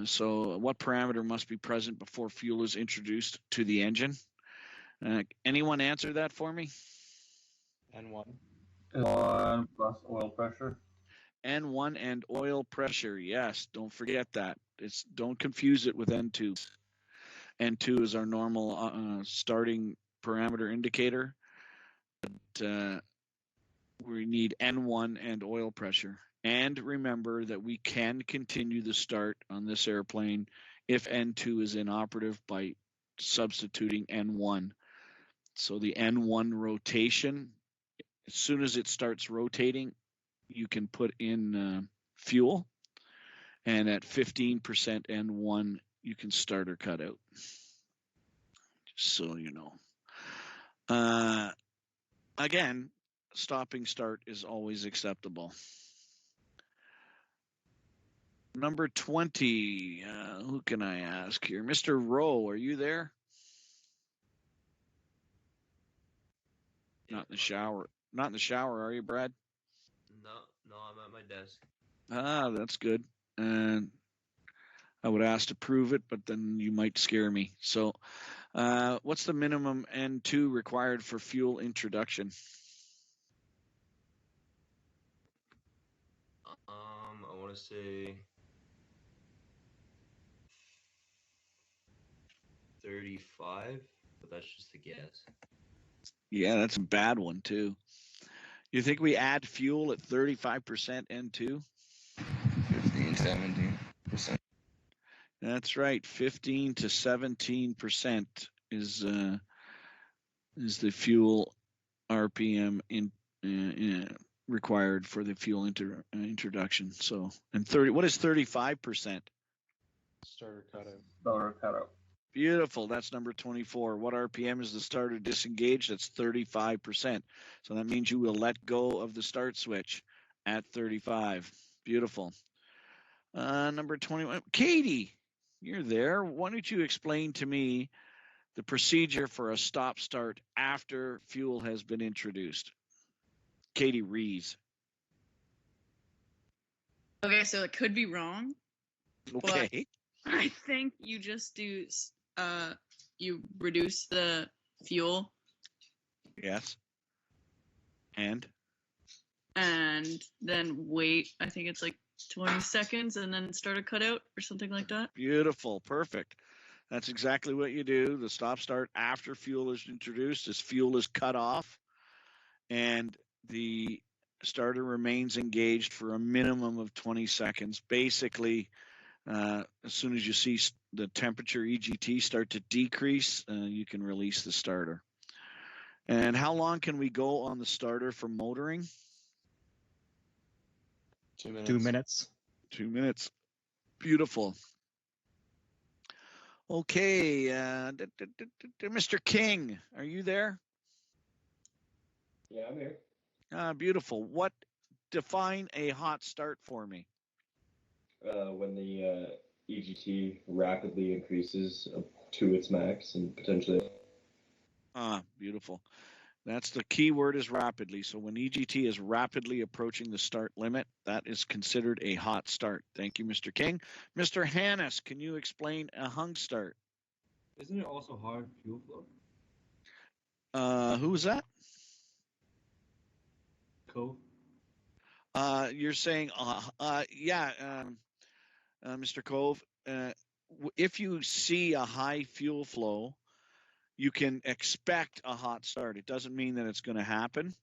So what parameter must be present before fuel is introduced to the engine? Anyone answer that for me? N1. N1 plus oil pressure. N1 and oil pressure. Yes, don't forget that. Don't confuse it with N2. N2 is our normal starting parameter indicator. But we need N1 and oil pressure. And remember that we can continue the start on this airplane if N2 is inoperative by substituting N1. So the N1 rotation, as soon as it starts rotating, you can put in fuel. And at 15% N1, you can start or cut out. Just so you know. Again, stopping start is always acceptable. Number 20, who can I ask here? Mr. Rowe, are you there? Not in the shower. Not in the shower, are you, Brad? No, I'm at my desk. Ah, that's good. And I would ask to prove it, but then you might scare me. So what's the minimum N2 required for fuel introduction? I want to say 35, but that's just a guess. Yeah, that's a bad one too. You think we add fuel at 35% N2? 15, 17%. That's right. 15 to 17% is the fuel RPM required for the fuel introduction. So, and 30. What is 35%? Starter cutout. Starter cutout. Beautiful. That's number 24. What RPM is the starter disengaged? That's 35%. So that means you will let go of the start switch at 35. Beautiful. Number 21. Katie, you're there. Why don't you explain to me the procedure for a stop start after fuel has been introduced? Katie Rees. Okay, so it could be wrong. Okay. I think you just do you reduce the fuel. Yes. And then wait, I think it's like 20 seconds and then start a cutout or something like that. Beautiful. Perfect. That's exactly what you do. The stop start after fuel is introduced is fuel is cut off and the starter remains engaged for a minimum of 20 seconds. Basically, as soon as you see the temperature EGT start to decrease, you can release the starter. And how long can we go on the starter for motoring? 2 minutes. 2 minutes. 2 minutes. Beautiful. Okay, Mr. King, are you there? Yeah, I'm here. Beautiful. Define a hot start for me? When the EGT rapidly increases to its max and potentially. Beautiful. That's the key word is rapidly. So when EGT is rapidly approaching the start limit, that is considered a hot start. Thank you, Mr. King. Mr. Hannes, can you explain a hung start? Isn't it also hard fuel flow? Who was that? Cove. You're saying, Mr. Cove, if you see a high fuel flow, you can expect a hot start. It doesn't mean that it's going to happen,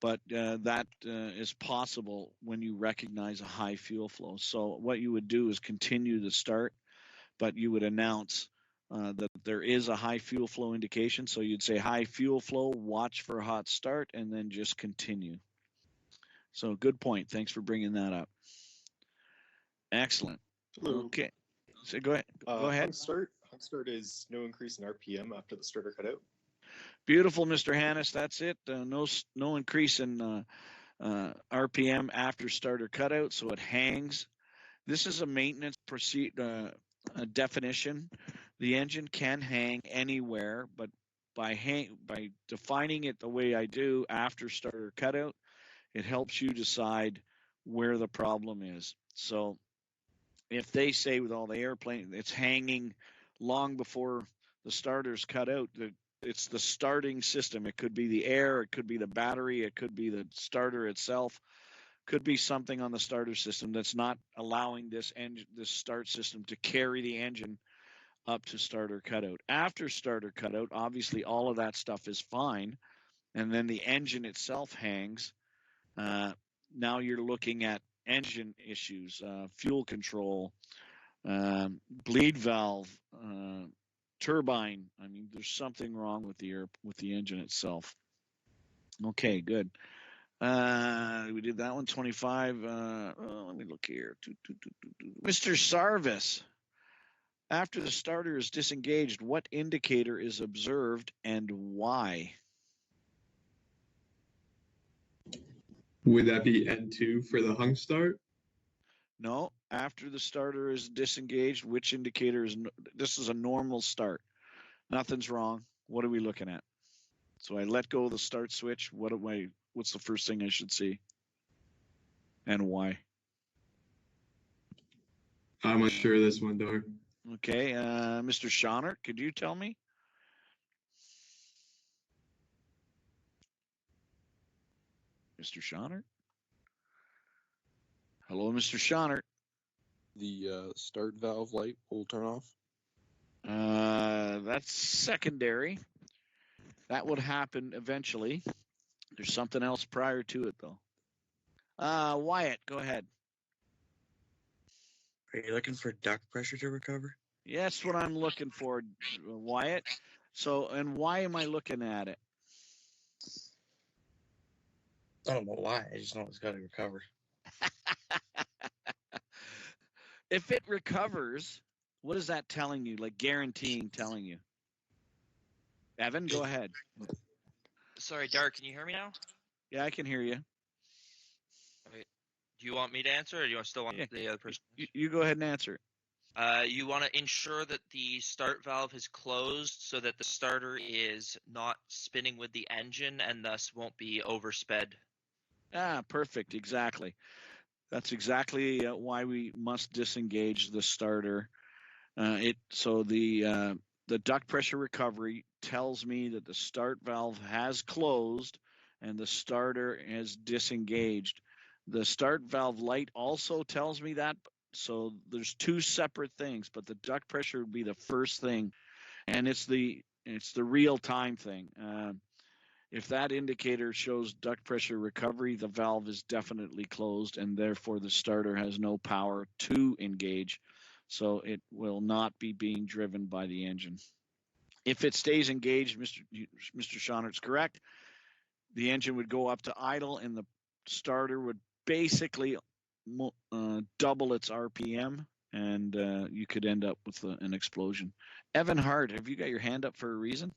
but that is possible when you recognize a high fuel flow. So what you would do is continue the start, but you would announce that there is a high fuel flow indication. So you'd say high fuel flow, watch for a hot start, and then just continue. So good point. Thanks for bringing that up. Excellent. Hello. Okay. So go ahead. Go ahead. Hung start is no increase in RPM after the starter cutout. Beautiful, Mr. Hannes. That's it. No increase in RPM after starter cutout, so it hangs. This is a maintenance definition. The engine can hang anywhere, but by defining it the way I do after starter cutout, it helps you decide where the problem is. So if they say with all the airplane, it's hanging long before the starter's cut out, it's the starting system. It could be the air, it could be the battery, it could be the starter itself, could be something on the starter system that's not allowing this start system to carry the engine up to starter cutout. After starter cutout, obviously all of that stuff is fine, and then the engine itself hangs. Now you're looking at engine issues, fuel control, bleed valve, turbine. I mean, there's something wrong with the engine itself. Okay, good. We did that one. 25. Let me look here. Mr. Sarvis. After the starter is disengaged, what indicator is observed and why? Would that be N2 for the hung start? No, after the starter is disengaged, which indicator is, this is a normal start. Nothing's wrong. What are we looking at? So I let go of the start switch. What's the first thing I should see? And why? I'm unsure of this one, Dar. Okay, Mr. Schonert, could you tell me? Mr. Schonert? Hello, Mr. Schonert. The start valve light will turn off. That's secondary. That would happen eventually. There's something else prior to it, though. Wyatt, go ahead. Are you looking for duct pressure to recover? Yeah, that's what I'm looking for, Wyatt. So, and why am I looking at it? I don't know why. I just know it's got to recover. If it recovers, what is that telling you? Like guaranteeing telling you? Evan, go ahead. Sorry, Dar, can you hear me now? Yeah, I can hear you. Okay. Do you want me to answer, or do you still want the other person? You go ahead and answer it. You want to ensure that the start valve is closed so that the starter is not spinning with the engine and thus won't be oversped. Perfect. Exactly. That's exactly why we must disengage the starter. So the duct pressure recovery tells me that the start valve has closed and the starter is disengaged. The start valve light also tells me that. So there's two separate things, but the duct pressure would be the first thing, and it's the real time thing. If that indicator shows duct pressure recovery, the valve is definitely closed, and therefore the starter has no power to engage, so it will not be being driven by the engine. If it stays engaged, Mr. Schonnert's correct. The engine would go up to idle, and the starter would basically double its RPM, and you could end up with an explosion. Evan Hart, have you got your hand up for a reason?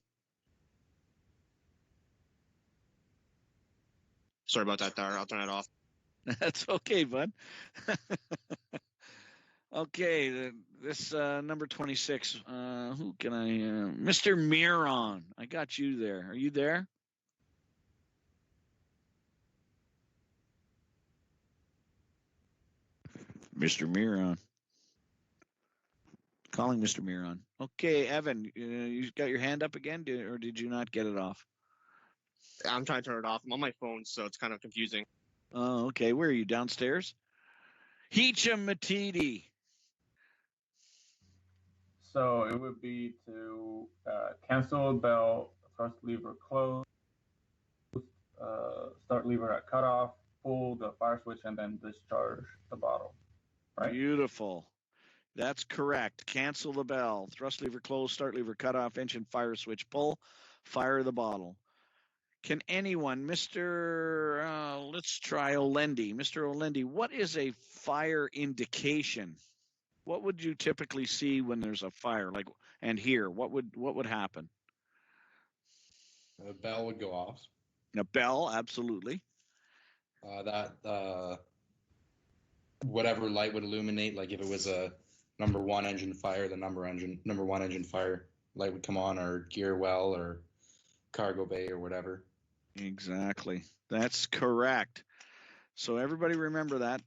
Sorry about that, Dar. I'll turn it off. That's okay, bud. Okay, this number 26. Who can I? Mr. Miron. I got you there. Are you there? Mr. Miron. Calling Mr. Miron. Okay, Evan, you got your hand up again, or did you not get it off? I'm trying to turn it off. I'm on my phone, so it's kind of confusing. Oh, okay. Where are you? Downstairs? Heecham Matidi. So it would be to cancel the bell, thrust lever closed, start lever at cutoff, pull the fire switch, and then discharge the bottle. Right? Beautiful. That's correct. Cancel the bell, thrust lever closed, start lever cutoff, engine fire switch pull, fire the bottle. Can anyone, let's try Olendi. Mr. Olendi, what is a fire indication? What would you typically see when there's a fire? And here, what would happen? A bell would go off. A bell, absolutely. Whatever light would illuminate, like if it was a number one engine fire, the number one engine fire light would come on, or gear well, or cargo bay, or whatever. Exactly. That's correct. So everybody remember that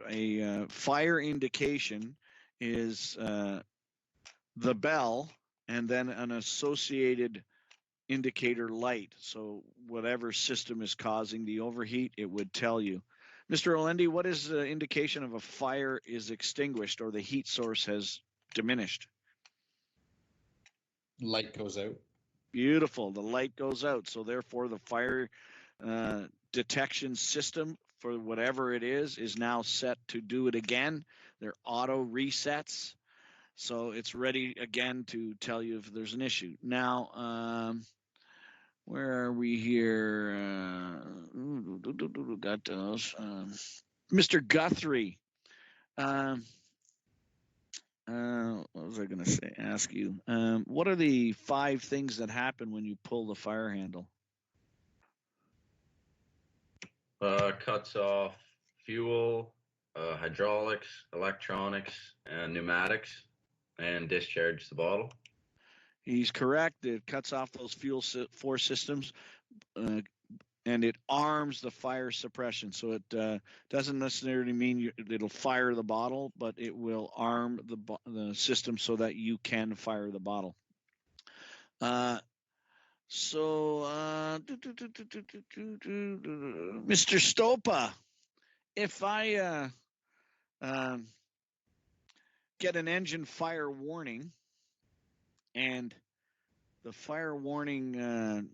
a fire indication is the bell and then an associated indicator light. So whatever system is causing the overheat, it would tell you. Mr. Olendi, what is the indication of a fire is extinguished or the heat source has diminished? Light goes out. Beautiful. The light goes out. So therefore the fire detection system for whatever it is now set to do it again. They're auto resets. So it's ready again to tell you if there's an issue. Now, where are we here? Got those. Mr. Guthrie. What was I going to say? Ask you. What are the 5 things that happen when you pull the fire handle? Cuts off fuel, hydraulics, electronics, and pneumatics, and discharge the bottle. He's correct. It cuts off those fuel force systems, and it arms the fire suppression. So it doesn't necessarily mean it'll fire the bottle, but it will arm the system so that you can fire the bottle. Mr. Stopa, if I get an engine fire warning and the fire warning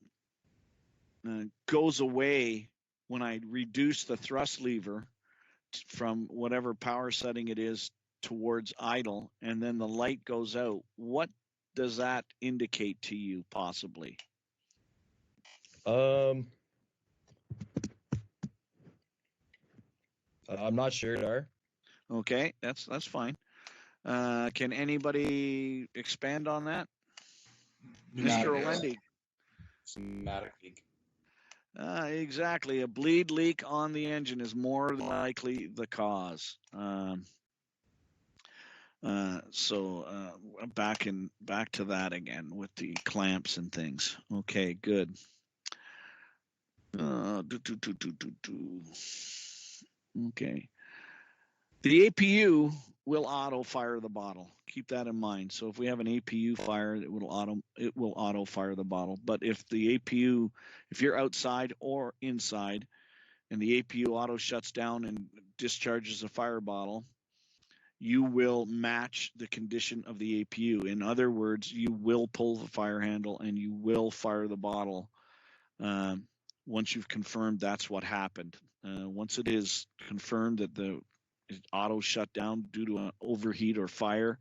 goes away when I reduce the thrust lever from whatever power setting it is towards idle, and then the light goes out, what does that indicate to you possibly? I'm not sure there. Okay, that's fine. Can anybody expand on that? Mr. Olendi. Pneumatic leak. Exactly. A bleed leak on the engine is more than likely the cause. Back to that again with the clamps and things. Okay, good. Okay. The APU will auto fire the bottle. Keep that in mind. So if we have an APU fire, it will auto fire the bottle. But if you're outside or inside, and the APU auto shuts down and discharges a fire bottle, you will match the condition of the APU. In other words, you will pull the fire handle and you will fire the bottle once you've confirmed that's what happened. Once it is confirmed that the auto shut down due to an overheat or fire,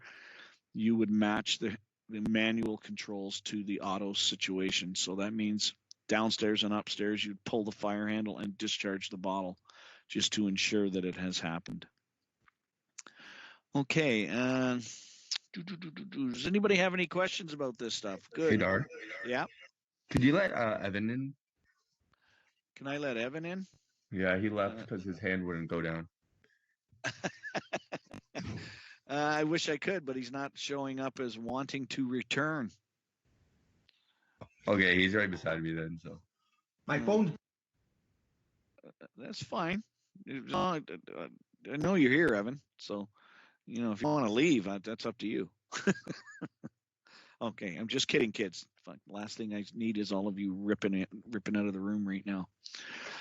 you would match the manual controls to the auto situation. So that means downstairs and upstairs, you'd pull the fire handle and discharge the bottle just to ensure that it has happened. Okay. Does anybody have any questions about this stuff? Good. Hey, Dar. Yeah. Could you let Evan in? Can I let Evan in? Yeah, he left because his hand wouldn't go down. I wish I could, but he's not showing up as wanting to return. Okay, he's right beside me then, so. My phone. That's fine. I know you're here, Evan. So, if you want to leave, that's up to you. Okay, I'm just kidding, kids. Fine. Last thing I need is all of you ripping out of the room right now.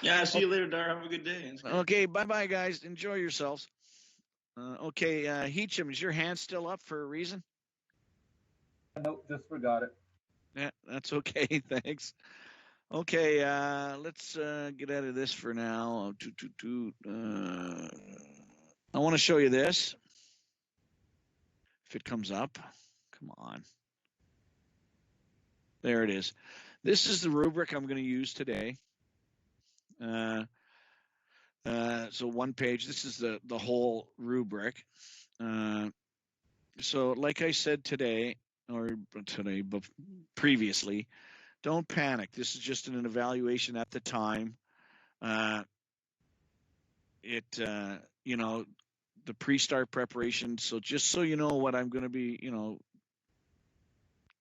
Yeah, see you later, Dar. Have a good day. Okay, bye-bye, guys. Enjoy yourselves. Okay, Heecham, is your hand still up for a reason? Nope, disregard it. Yeah, that's okay. Thanks. Okay, let's get out of this for now. I want to show you this. If it comes up, come on. There it is. This is the rubric I'm going to use today. So one page. This is the whole rubric. So like I said but previously, don't panic. This is just an evaluation at the time. The pre-start preparation. So just so you know what I'm going to be,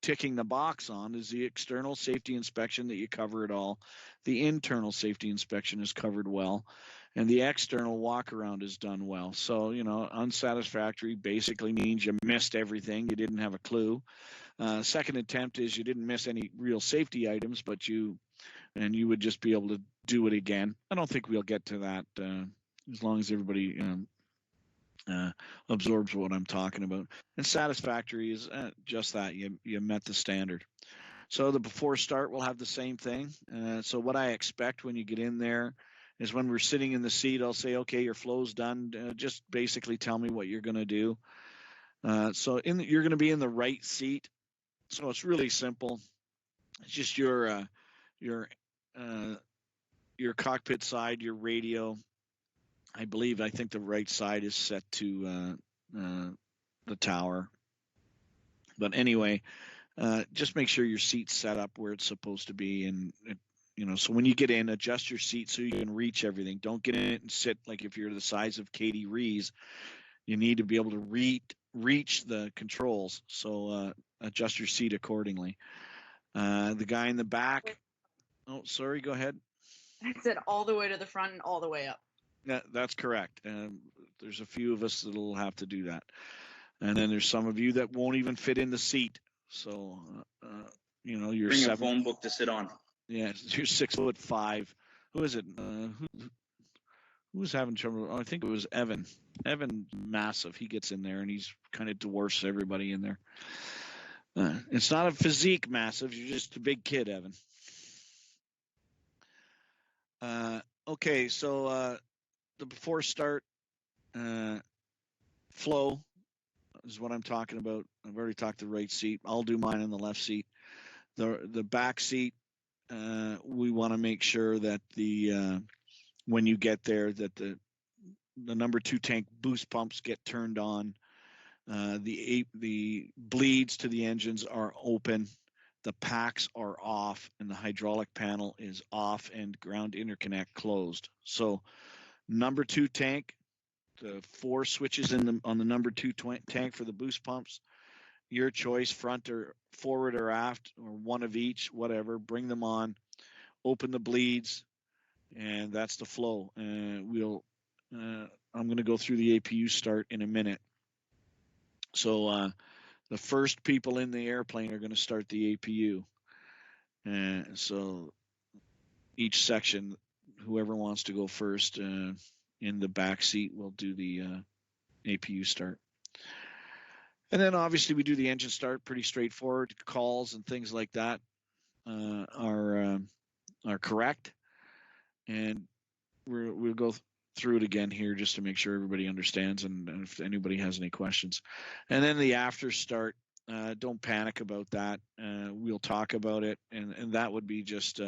ticking the box on is the external safety inspection that you cover it all. The internal safety inspection is covered well. and the external walk around is done well. So, unsatisfactory basically means you missed everything. You didn't have a clue. Second attempt is you didn't miss any real safety items, but you would just be able to do it again. I don't think we'll get to that as long as everybody absorbs what I'm talking about. And satisfactory is just that. You met the standard. So the before start will have the same thing. So what I expect when you get in there is when we're sitting in the seat, I'll say, okay, your flow's done. Just basically tell me what you're going to do. So you're going to be in the right seat. So it's really simple. It's just your cockpit side, your radio. I think the right side is set to the tower. But anyway, just make sure your seat's set up where it's supposed to be. And, so when you get in, adjust your seat so you can reach everything. Don't get in it and sit like if you're the size of Katie Rees. You need to be able to reach the controls. So adjust your seat accordingly. The guy in the back. Oh, sorry. Go ahead. I said all the way to the front and all the way up. That's correct. There's a few of us that'll have to do that. And then there's some of you that won't even fit in the seat. So, you're Bring a phone book to sit on. Yeah, you're 6'5". Who is it? Who was having trouble? Oh, I think it was Evan. Evan, massive. He gets in there and he's kind of dwarfs everybody in there. It's not a physique massive. You're just a big kid, Evan. Okay, so the before start flow is what I'm talking about. I've already talked the right seat. I'll do mine in the left seat. The back seat, we want to make sure that when you get there that the number 2 tank boost pumps get turned on. The bleeds to the engines are open. The packs are off and the hydraulic panel is off and ground interconnect closed. So number 2 tank, the 4 switches on the number 2 tank for the boost pumps, your choice, front or forward or aft or one of each, whatever, bring them on, open the bleeds, and that's the flow. I'm going to go through the APU start in a minute. So the first people in the airplane are going to start the APU. And so each section, whoever wants to go first in the back seat will do the APU start. And then obviously we do the engine start, pretty straightforward. Calls and things like that are correct. And we'll go through it again here just to make sure everybody understands and if anybody has any questions. And then the after start, don't panic about that. We'll talk about it, and that would be just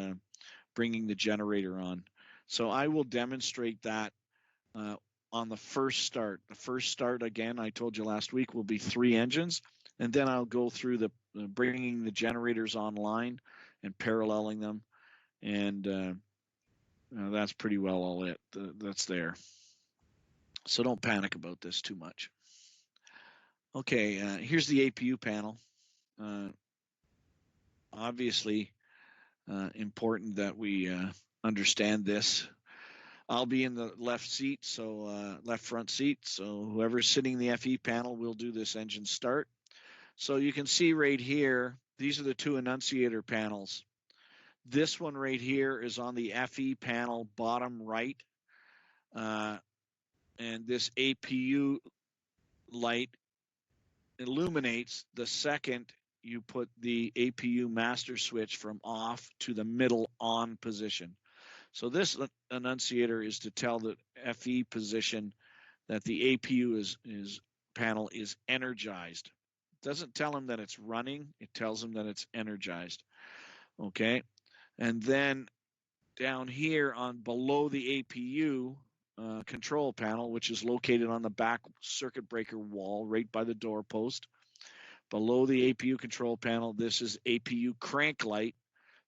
bringing the generator on. So I will demonstrate that on the first start. The first start, again, I told you last week, will be 3 engines, and then I'll go through the bringing the generators online and paralleling them, and that's pretty well all it. That's there. So don't panic about this too much. Okay, here's the APU panel. Obviously, important that we understand this. I'll be in the left seat, so left front seat. So whoever's sitting in the FE panel will do this engine start. So you can see right here, these are the 2 annunciator panels. This one right here is on the FE panel bottom right. And this APU light illuminates the second you put the APU master switch from off to the middle on position. So this annunciator is to tell the FE position that the APU panel is energized. It doesn't tell him that it's running. It tells him that it's energized. Okay. And then down here on below the APU control panel, which is located on the back circuit breaker wall right by the door post, below the APU control panel, this is APU crank light.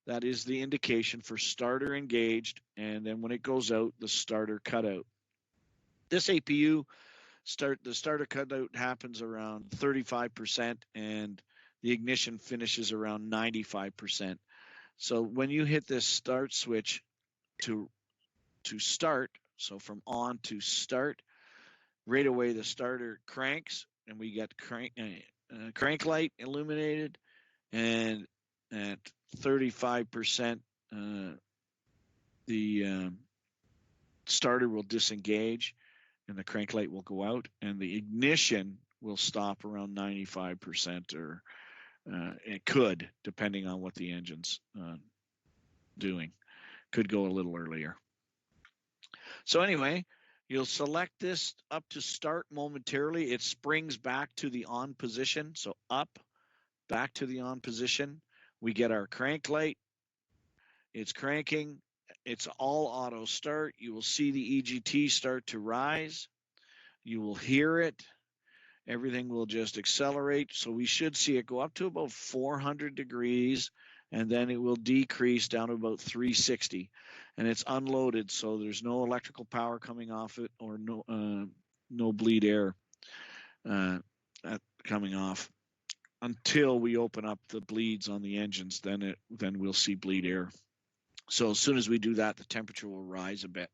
That is the indication for starter engaged, and then when it goes out, the starter cutout. This APU the starter cutout happens around 35%, and the ignition finishes around 95%. So when you hit this start switch to start, So from on to start, right away the starter cranks, and we get crank light illuminated, and at 35%, the starter will disengage, and the crank light will go out, and the ignition will stop around 95%, or it could, depending on what the engine's doing. Could go a little earlier. So anyway, you'll select this up to start momentarily. It springs back to the on position. So up, back to the on position. We get our crank light. It's cranking. It's all auto start. You will see the EGT start to rise. You will hear it. Everything will just accelerate. So we should see it go up to about 400 degrees, and then it will decrease down to about 360. And it's unloaded, so there's no electrical power coming off it, or no bleed air coming off until we open up the bleeds on the engines. Then we'll see bleed air. So as soon as we do that, the temperature will rise a bit.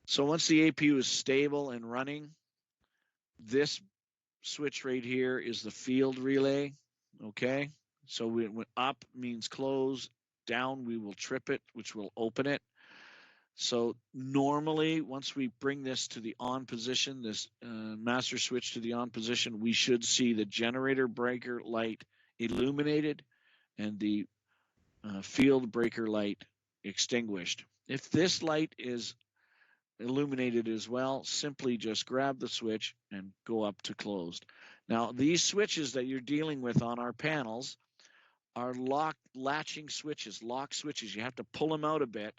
So once the APU is stable and running, this switch right here is the field relay. Okay, so when up means close, down we will trip it, which will open it. So normally, once we bring this to the on position, this master switch to the on position, we should see the generator breaker light illuminated and the field breaker light extinguished. If this light is illuminated as well, simply just grab the switch and go up to closed. Now, these switches that you're dealing with on our panels are latching switches, lock switches. You have to pull them out a bit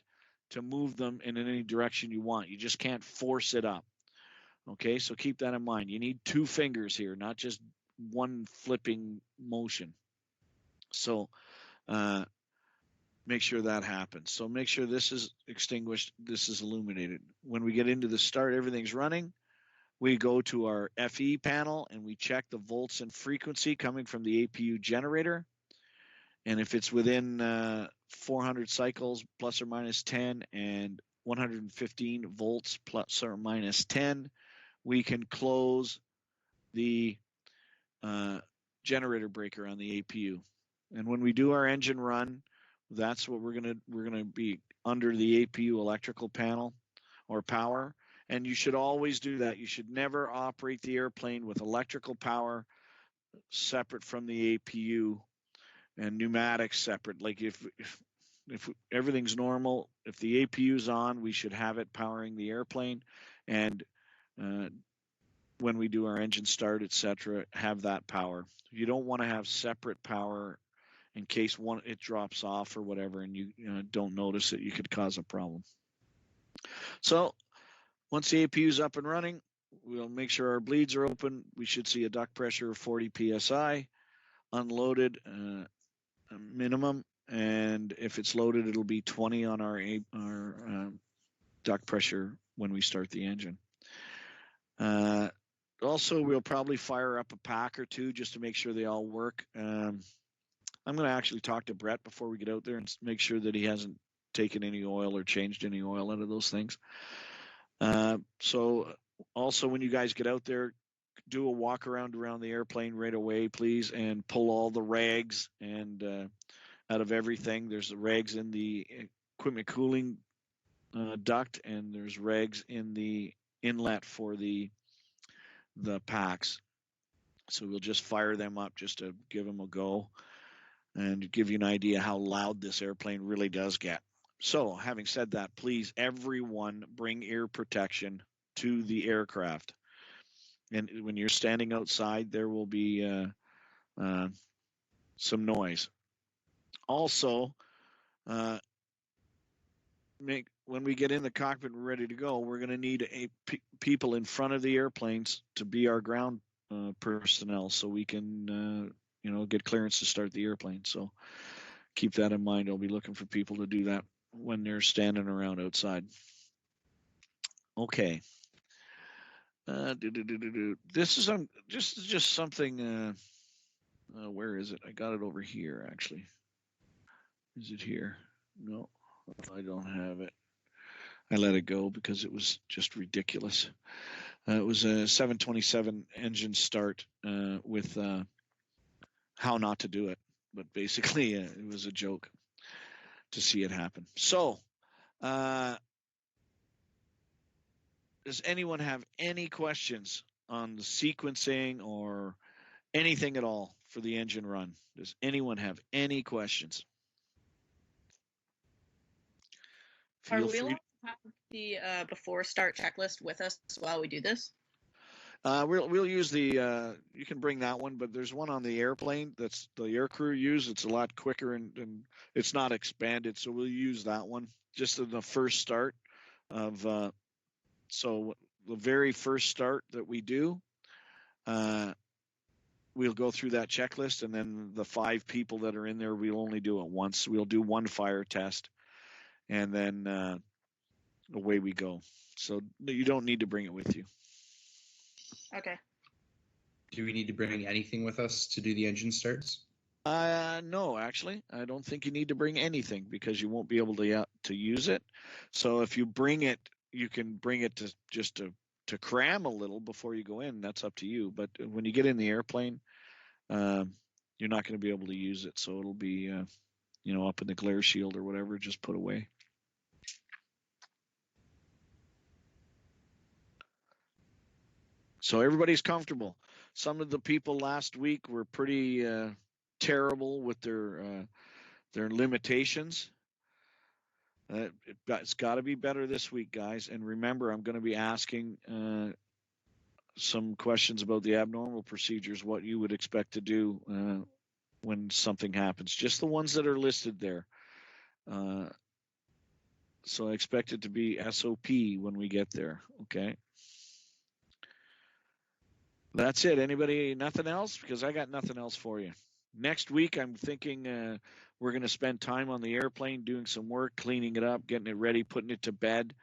to move them in any direction you want. You just can't force it up. Okay, so keep that in mind. You need 2 fingers here, not just one flipping motion. So make sure that happens. So make sure this is extinguished, this is illuminated. When we get into the start, everything's running. We go to our FE panel and we check the volts and frequency coming from the APU generator. And if it's within 400 cycles plus or minus 10 and 115 volts plus or minus 10, we can close the generator breaker on the APU. And when we do our engine run, that's what we're gonna be under the APU electrical panel or power. And you should always do that. You should never operate the airplane with electrical power separate from the APU and pneumatics separate. Like if everything's normal, if the APU's on, we should have it powering the airplane. And when we do our engine start, etc., have that power. You don't want to have separate power in case it drops off or whatever, and you don't notice it. You could cause a problem. So once the APU is up and running, we'll make sure our bleeds are open. We should see a duct pressure of 40 psi, unloaded minimum, and if it's loaded, it'll be 20 on our duct pressure when we start the engine. Also, we'll probably fire up a pack or 2 just to make sure they all work. I'm going to actually talk to Brett before we get out there and make sure that he hasn't taken any oil or changed any oil out of those things. So also when you guys get out there, do a walk around the airplane right away, please, and pull all the rags and out of everything. There's the rags in the equipment cooling duct, and there's rags in the inlet for the packs. So we'll just fire them up just to give them a go and give you an idea how loud this airplane really does get. So having said that, please, everyone bring ear protection to the aircraft. And when you're standing outside, there will be some noise. Also, when we get in the cockpit and we're ready to go, we're going to need people in front of the airplanes to be our ground personnel, so we can get clearance to start the airplane. So keep that in mind. I'll be looking for people to do that when they're standing around outside. Okay. This is just something. Where is it? I got it over here, actually. Is it here? No, I don't have it. I let it go because it was just ridiculous. It was a 727 engine start with how not to do it, but basically it was a joke to see it happen. So, does anyone have any questions on the sequencing or anything at all for the engine run? Does anyone have any questions? Are Feel we allowed free. to have the before start checklist with us while we do this? We'll use the you can bring that one, but there's one on the airplane that's the air crew use. It's a lot quicker and it's not expanded, so we'll use that one just in the first start of so the very first start that we do, we'll go through that checklist, and then the 5 people that are in there, we'll only do it once. We'll do one fire test, and then away we go. So you don't need to bring it with you. Okay. Do we need to bring anything with us to do the engine starts? No, actually, I don't think you need to bring anything because you won't be able to use it. So if you bring it, you can bring it to just to cram a little before you go in. That's up to you. But when you get in the airplane, you're not going to be able to use it. So it'll be, up in the glare shield or whatever, just put away. So everybody's comfortable. Some of the people last week were pretty terrible with their limitations. It's got to be better this week, guys. And remember, I'm going to be asking some questions about the abnormal procedures, what you would expect to do when something happens. Just the ones that are listed there. So I expect it to be SOP when we get there. Okay. That's it. Anybody, nothing else? Because I got nothing else for you. Next week, I'm thinking we're going to spend time on the airplane doing some work, cleaning it up, getting it ready, putting it to bed.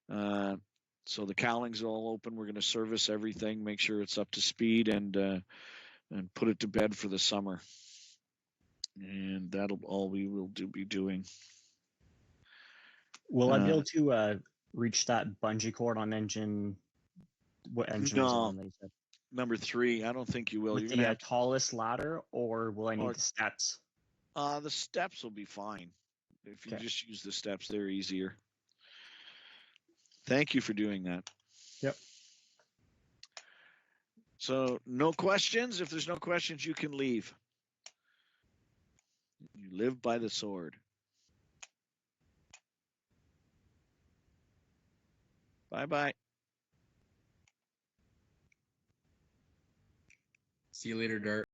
So the cowlings are all open. We're going to service everything, make sure it's up to speed, and put it to bed for the summer. And that'll all we will be doing. Will I be able to reach that bungee cord on engine? What engine was on? That you said? Number 3. I don't think you will. With You're going to have tallest ladder, or will I need the steps? The steps will be fine. If you just use the steps, they're easier. Thank you for doing that. Yep. So no questions. If there's no questions, you can leave. You live by the sword. Bye-bye. See you later, Dart.